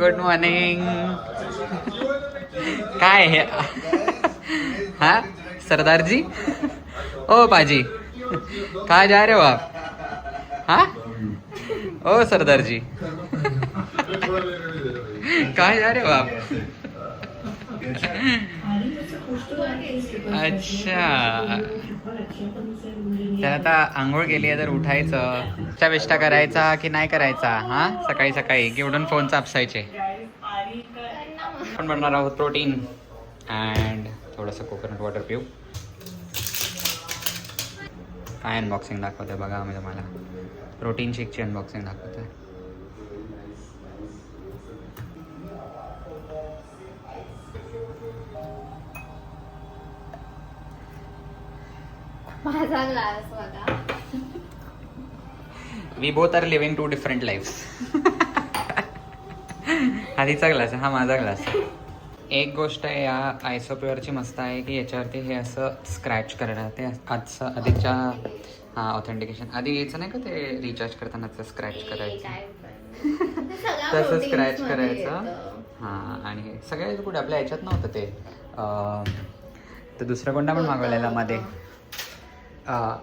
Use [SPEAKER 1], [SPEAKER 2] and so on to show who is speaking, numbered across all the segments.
[SPEAKER 1] Good morning. काय हे हा सरदारजी. ओ पाजी कहाँ जा रहे हो आप? हाँ ओ सरदारजी कहाँ जा रहे हो आप? अच्छा, तर आता आंघोळ केली आहे तर उठायचं, चविष्टा करायचा की नाही करायचा? हा सकाळी सकाळी की उठून फोन चापसायचे. आपण बनणार आहोत प्रोटीन अँड थोडंसं कोकोनट वॉटर पिऊ. काय अनबॉक्सिंग दाखवते बघा आम्ही तुम्हाला. प्रोटीन शेकची अनबॉक्सिंग दाखवतोय.
[SPEAKER 2] माझा ग्लास बघा.
[SPEAKER 1] We both are living to different lifes. हा तिचा ग्लास आहे, हा माझा ग्लास आहे. एक गोष्ट या आयसोप्युअरची मस्त आहे की याच्यावरती हे असं स्क्रॅच करणार. ते आजचं आधीच्या हां ऑथेंटिकेशन आधी यायचं नाही का ते रिचार्ज करताना स्क्रॅच करायचं तसं स्क्रॅच करायचं. हां आणि हे सगळ्यात कुठे आपल्या ह्याच्यात नव्हतं ते. तर दुसरा कोणता पण मागवलेला मध्ये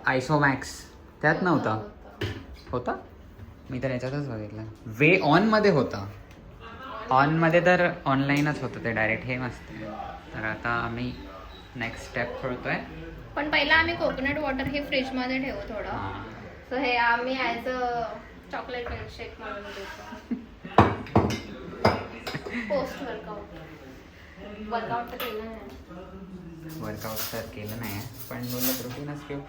[SPEAKER 1] आयसोमॅक्स त्यात नव्हता. होता मी तर याच्यातच बघितलं. वे ऑनमध्ये होता. ऑनमध्ये तर ऑनलाईनच होतं ते डायरेक्ट. हे मस्त. तर आता आम्ही नेक्स्ट स्टेप खोलतोय.
[SPEAKER 2] पण पहिला आम्ही कोकोनट वॉटर हे फ्रीज मध्ये ठेवू थोडं. सो हे आम्ही ॲज अ चॉकलेट मिल्कशेक म्हणून देतो. पोस्ट वर्कआउट तर केलं नाही.
[SPEAKER 1] वर्कआउट तर केलं नाही पण बोललं प्रोटीनच घेऊ.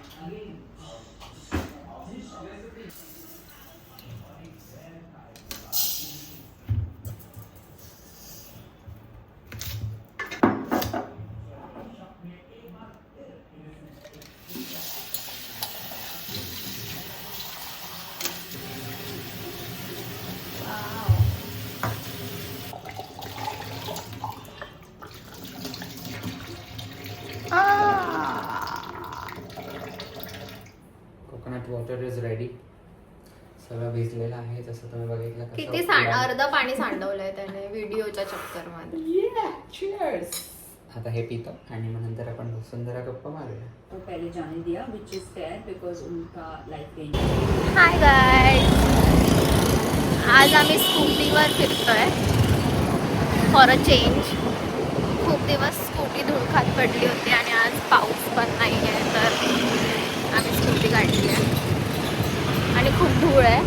[SPEAKER 1] Coconut water is ready. सगळं भिजलेलं आहे जसं तुम्ही बघितलं.
[SPEAKER 2] किती अर्ध पाणी सांडवलंय त्याने व्हिडिओच्या चक्कर मध्ये.
[SPEAKER 1] आता हे पितो आणि मग नंतर आपण सुंदर गप्पा मारूया.
[SPEAKER 3] तो पहले जाने दिया which is fair because उनका लाइफ चेंज.
[SPEAKER 2] हाय गाइस, आज आम्ही स्कूटीवर फिरतोय फॉर अ चेंज. खूप दिवस स्कूटी धुळखात पडली होती आणि आज पाऊस पण नाही आहे तर आम्ही स्कूटी काढली आहे. आणि खूप धूळ आहे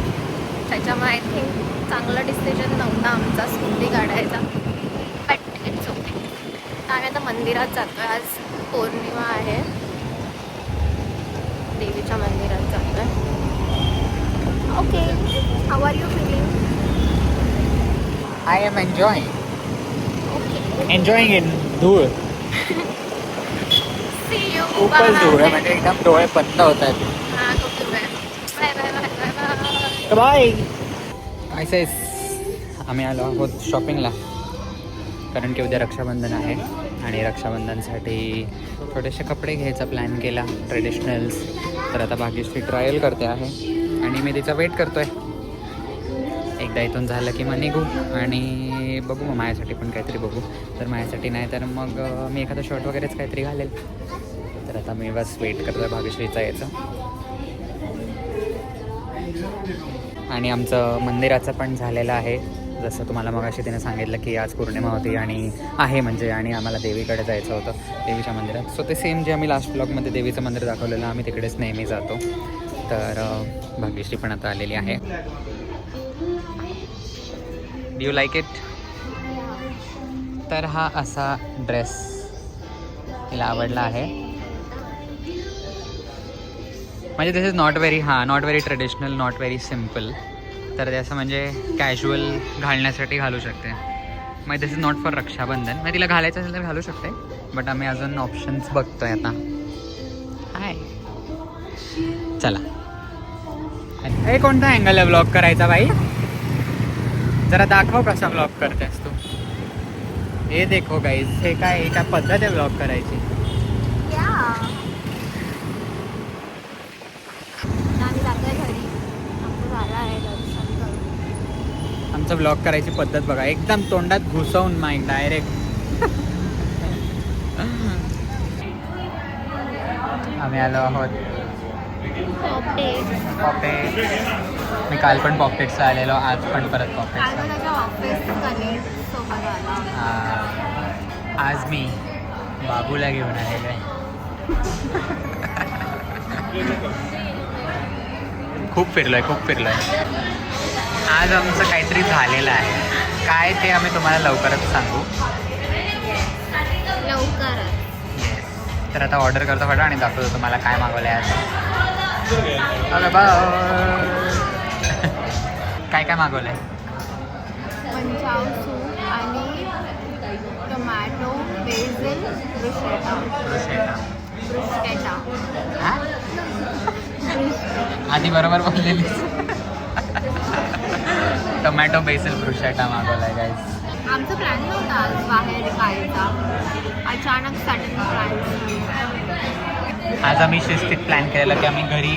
[SPEAKER 2] त्याच्यामुळे आय थिंक चांगला डिसिजन नव्हता आमचा स्कूटी काढायचा. But it's okay. आम्ही आता मंदिरात जातोय. आज पौर्णिमा आहे. देवीच्या मंदिरात जातोय. Okay, how are you feeling?
[SPEAKER 1] I am enjoying.
[SPEAKER 2] Okay,
[SPEAKER 1] enjoying in धूळ.
[SPEAKER 2] See you.
[SPEAKER 1] खूपच धूळ आहे म्हणजे एकदम डोळे बंद होत आहेत.
[SPEAKER 2] हां, खूप धूळ आहे. Bye bye bye bye bye.
[SPEAKER 1] Bye. ऐसेच आम्ही आलो आहोत शॉपिंगला कारण की उद्या रक्षाबंधन आहे आणि रक्षाबंधनसाठी थोडेसे कपडे घ्यायचा प्लॅन केला ट्रेडिशनल्स. तर आता भाग्यश्री ट्रायल करते आहे आणि मी तिचा वेट करतोय. एकदा इथून झालं की मग निघू आणि बघू मग माझ्यासाठी पण काहीतरी बघू. तर माझ्यासाठी नाही तर मग मी एखादा शर्ट वगैरेच काहीतरी घालेल. तर आता मी बस वेट करतोय भाग्यश्रीचा यायचं. आणि आमचं मंदिराचं पण झालेलं आहे. जसं तुम्हाला मगाशी तिने सांगितलं की आज पौर्णिमा होती आणि आहे म्हणजे आणि आम्हाला देवीकडे जायचं होतं देवीच्या मंदिरात. सो ते सेम जे आम्ही लास्ट ब्लॉगमध्ये देवीचं मंदिर दाखवलेलं आम्ही तिकडेच नेहमी जातो. तर भाग्यश्री पण आता आलेली आहे. Do you like it? तर हा असा ड्रेस तिला आवडला आहे. म्हणजे this is not very traditional, not very simple. तर ते असं म्हणजे कॅज्युअल घालण्यासाठी घालू शकते. मग this is not for Rakshabandhan. मग तिला घालायचं असेल तर घालू शकते. बट आम्ही अजून ऑप्शन्स बघतोय आता. हाय चला. हे कोणता अँगल आहे ब्लॉग करायचा बाई? जरा दाखव कसा ब्लॉग करतेस तू. हे देखो गाईज, हे काय पद्धत आहे ब्लॉग करायची. आमचा ब्लॉग करायची पद्धत बघा, एकदम तोंडात घुसवून माईक डायरेक्ट. आम्ही आलो आहोत पॉपेट. मी काल पण पॉपेटचा आलेलो, आज पण परत पॉपेटचा. आज मी बाबूला घेऊन आलेलो आहे. खूप फिरलोय. आज आमचं काहीतरी झालेलं आहे, काय ते आम्ही तुम्हाला लवकरच सांगू. तर आता ऑर्डर करतो फटा आणि दाखवतो तुम्हाला काय मागवलं आहे आज. काय मागवलं आहे?
[SPEAKER 2] पंजाब सूप आणि टोमॅटो बेसिल ब्रुस्केटा.
[SPEAKER 1] आधी बरोबर बोललेली. टोमॅटो बेसिल ब्रुशेटा मागवला आहे गाईज.
[SPEAKER 2] आमचा प्लॅन नव्हता आज बाहेर खायचा, अचानक सडन प्लॅन.
[SPEAKER 1] आज आम्ही शिस्तीत प्लॅन केलेला की आम्ही घरी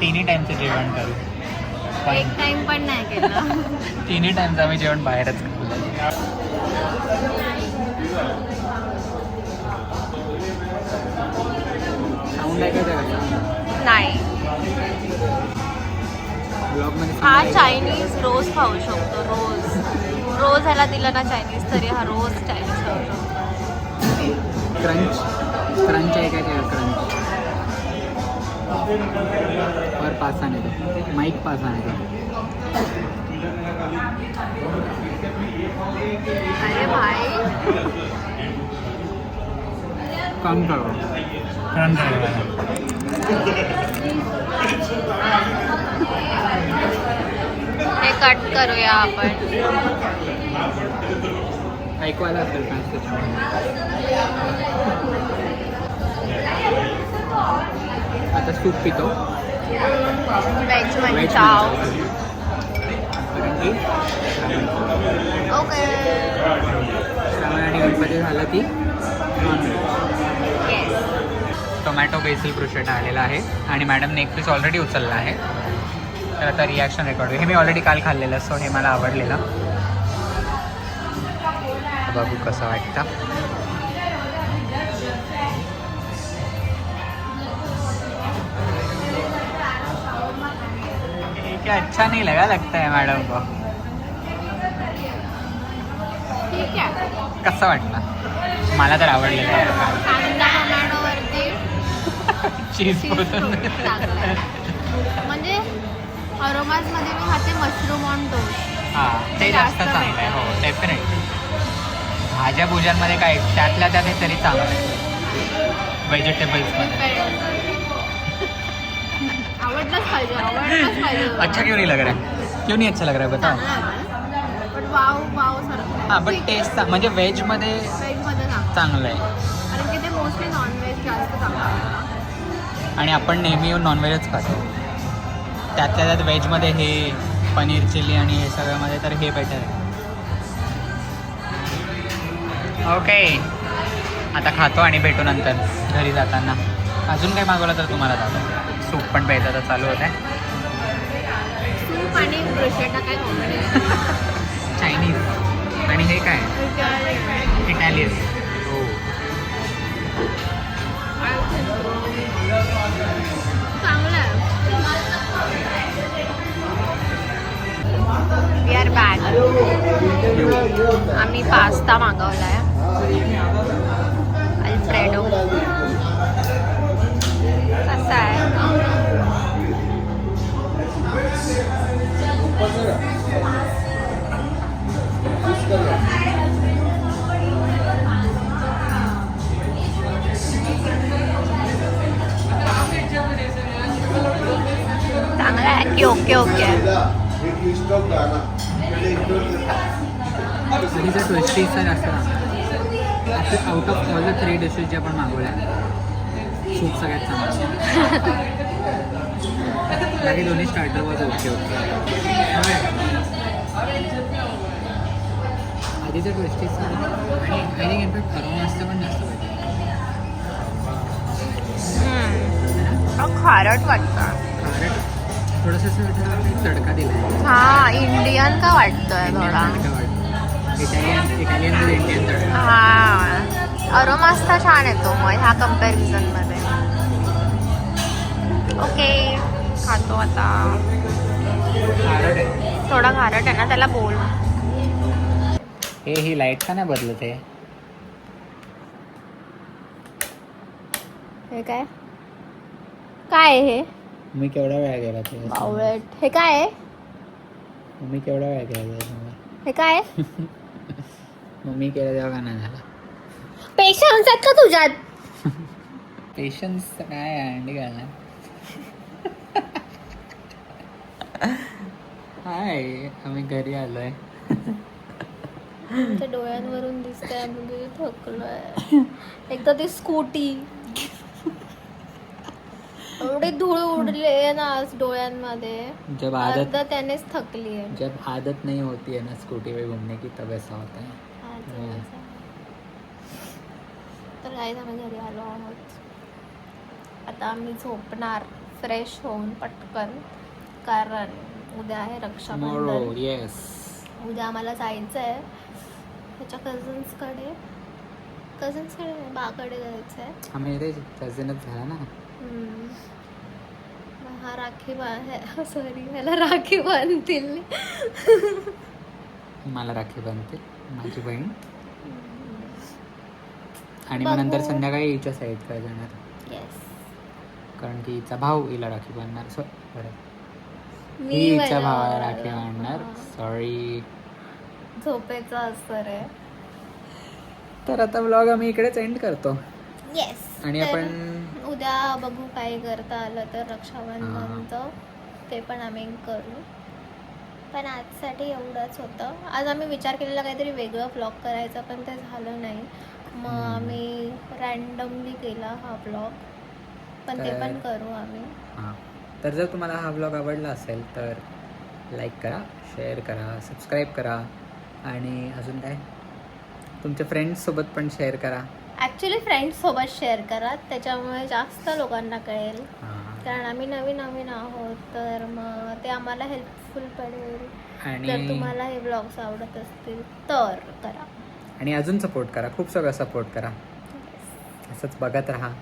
[SPEAKER 1] 3 टाईमचं जेवण करू.
[SPEAKER 2] एक टाइम पण नाही केलं.
[SPEAKER 1] 3 टाईमचं आम्ही जेवण बाहेरच खाल्लं.
[SPEAKER 2] नाही, हा चायनीज रोज खाऊ शकतो. रोज ह्याला दिलं ना चायनीज तरी हा रोज चायनीज खाऊ शकतो.
[SPEAKER 1] क्रंच आहे काय क्रंच और पास आने दो, माइक पास आने दो.
[SPEAKER 2] अरे भाई
[SPEAKER 1] कम करो.
[SPEAKER 2] हे कट करूया आपण.
[SPEAKER 1] ऐकवायला असेल आता सूप पितो.
[SPEAKER 2] वेज मंचाव. ओके.
[SPEAKER 1] श्रावण आणि गणपती झालं की टोमॅटो बेसिल ब्रुशेटा आलेला आहे आणि मॅडम नेक पीस ऑलरेडी उचलला आहे. तर आता रिॲक्शन रेकॉर्ड. हे मी ऑलरेडी काल खाल्लेलं, सो हे मला आवडलेलं. बघू कसं वाटतं. क्या अच्छा नहीं लगा लगता है मॅडम को.
[SPEAKER 2] ठीक आहे.
[SPEAKER 1] कसं वाटलं? मला तर आवडलेलं आहे.
[SPEAKER 2] कांदा टोमॅटोवरती
[SPEAKER 1] चीज
[SPEAKER 2] चीज
[SPEAKER 1] पोतून
[SPEAKER 2] टाकलंय. म्हणजे अरोमाजमध्ये मी खाते मशरूम ऑन टोस्ट.
[SPEAKER 1] हां, ते जास्त
[SPEAKER 2] जास्त
[SPEAKER 1] चांगलं आहे. हो, डेफिनेटली. भाज्या भुजांमध्ये काय त्यातल्या त्यात हे तरी चांगलं आहे. व्हेजिटेबल्समध्ये.
[SPEAKER 2] आवडलंच पाहिजे.
[SPEAKER 1] अच्छा क्यों नहीं लग रहा है? क्यों नहीं अच्छा लग रहा है बताओ.
[SPEAKER 2] पण वाव सारखं.
[SPEAKER 1] हां, बट टेस्ट म्हणजे व्हेजमध्ये
[SPEAKER 2] व्हेजमध्ये ना,
[SPEAKER 1] चांगलं आहे.
[SPEAKER 2] कारण की ते मोस्टली नॉनव्हेज जास्त चांगलं आहे.
[SPEAKER 1] आणि आपण नेहमी येऊन नॉनव्हेजच खातो. त्यातल्या त्यात व्हेजमध्ये हे पनीर चिली आणि हे सगळ्यामध्ये तर हे बेटर आहे. ओके, आता खातो आणि भेटू नंतर घरी जाताना. अजून काही मागवलं तर तुम्हाला दाखवतो. सूप पण प्यायचं तर चालू होतं आहे.
[SPEAKER 2] सूप आणि ब्रुशेटा काय कॉम्बिनेशन.
[SPEAKER 1] चायनीज आणि हे काय इटालियन. हो,
[SPEAKER 2] चांगलं आहे. We are back. आम्ही पास्ता मागवला आहे, अल्फ्रेडो. कसा आहे? चांगला आहे की ओके ओके.
[SPEAKER 1] आणि जर ट्विस्टीचा जास्त out of all the 3 dishes जे आपण मागवल्या, सूप सगळ्यात चांगलं. बाकी दोन्ही स्टार्टर वॉज ओके ओके. आधीचं ट्विस्टीचा आणि आय थिंक इनफॅक्ट अरोमाचं पण जास्त पाहिजे.
[SPEAKER 2] खारट वाटतं.
[SPEAKER 1] खारट थोडंसं असं वाटतं तडका दिलाय.
[SPEAKER 2] हा इंडियन का वाटतोय थोडा.
[SPEAKER 1] इटालियन इंडियन तडका.
[SPEAKER 2] हा अरोमास्ता छान येतो मग ह्या कम्पॅरिझन मध्ये. ओके खातो आता.
[SPEAKER 1] खारट आहे.
[SPEAKER 2] थोडा खारट आहे ना त्याला बोल.
[SPEAKER 1] ही लाईट का नाही बदलत आहे?
[SPEAKER 2] हे काय काय आहे हे?
[SPEAKER 1] मी केवढा वेळ गेला ते?
[SPEAKER 2] बावळट. हे काय आहे?
[SPEAKER 1] मी केवढा वेळ गेला?
[SPEAKER 2] हे काय आहे?
[SPEAKER 1] मम्मी केलं तेव्हा का नाही झाला?
[SPEAKER 2] पेशन्स आहेत का तुझ्यात?
[SPEAKER 1] पेशन्स काय अंडी घालणार. हाय आम्ही घरी आलोय.
[SPEAKER 2] तुमच्या डोळ्यांवरून दिसतंय म्हणजे थकलोय. एकदा ती स्कूटी एवढी धूळ उडली ना आज डोळ्यांमध्ये.
[SPEAKER 1] जब आदत
[SPEAKER 2] अर्धा त्यानेच थकली आहे.
[SPEAKER 1] जब आदत नहीं होती है ना स्कूटी पे घूमने की तब ऐसा होता है.
[SPEAKER 2] तर गाईज आम्ही घरी आलो आहोत. आता आम्ही झोपणार फ्रेश होऊन पटकन, कारण उद्या आहे रक्षाबंधन.
[SPEAKER 1] येस.
[SPEAKER 2] उद्या आम्हाला जायचं आहे त्याच्या कझन्सकडे बाकडे जायचं आहे.
[SPEAKER 1] आम्ही रे कझनच झाला ना.
[SPEAKER 2] हा राखी सॉरी ह्याला राखी बांधतील.
[SPEAKER 1] मला राखी बांधते माझी बहीण. आणि मग नंतर
[SPEAKER 2] बघू.
[SPEAKER 1] संध्याकाळी हिच्या साईड काय जाणार,
[SPEAKER 2] येस.
[SPEAKER 1] कारण की हिचा भाऊ हिला राखी बांधणार.
[SPEAKER 2] मी
[SPEAKER 1] हिच्या
[SPEAKER 2] माझ्या
[SPEAKER 1] भावाला
[SPEAKER 2] भावाला.
[SPEAKER 1] राखी बांधणार.
[SPEAKER 2] हा.
[SPEAKER 1] सॉरी.
[SPEAKER 2] झोपेचा असर आहे.
[SPEAKER 1] तर आता ब्लॉग आम्ही इकडेच एंड करतो.
[SPEAKER 2] येस.
[SPEAKER 1] आणि
[SPEAKER 2] तर
[SPEAKER 1] आपण
[SPEAKER 2] उद्या बघू काय करता आलं तर रक्षाबंधनचं ते पण आम्ही करू. पण आजसाठी एवढंच होतं. आज आम्ही विचार केलेला काहीतरी वेगळं व्लॉग करायचा पण ते झालं नाही. मग आम्ही रँडमली केला हा व्लॉग, पण ते पण करू आम्ही.
[SPEAKER 1] हां, तर जर तुम्हाला हा व्लॉग आवडला असेल तर लाईक करा, शेअर करा, सबस्क्राईब करा आणि अजून काय तुमच्या फ्रेंड्ससोबत पण शेअर करा.
[SPEAKER 2] ॲक्च्युली फ्रेंड्ससोबत शेअर करा, त्याच्यामुळे जास्त लोकांना कळेल.
[SPEAKER 1] हां.
[SPEAKER 2] कारण आम्ही नवीन आहोत तर मग ते आम्हाला हेल्पफुल पडेल. जर तुम्हाला हे ब्लॉग्स आवडत असतील तर करा
[SPEAKER 1] आणि अजून सपोर्ट करा, खूप सगळं सपोर्ट करा. असंच बघत राहा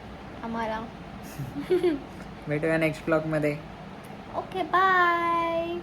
[SPEAKER 2] आम्हाला.
[SPEAKER 1] भेटूया नेक्स्ट ब्लॉगमध्ये.
[SPEAKER 2] Okay bye.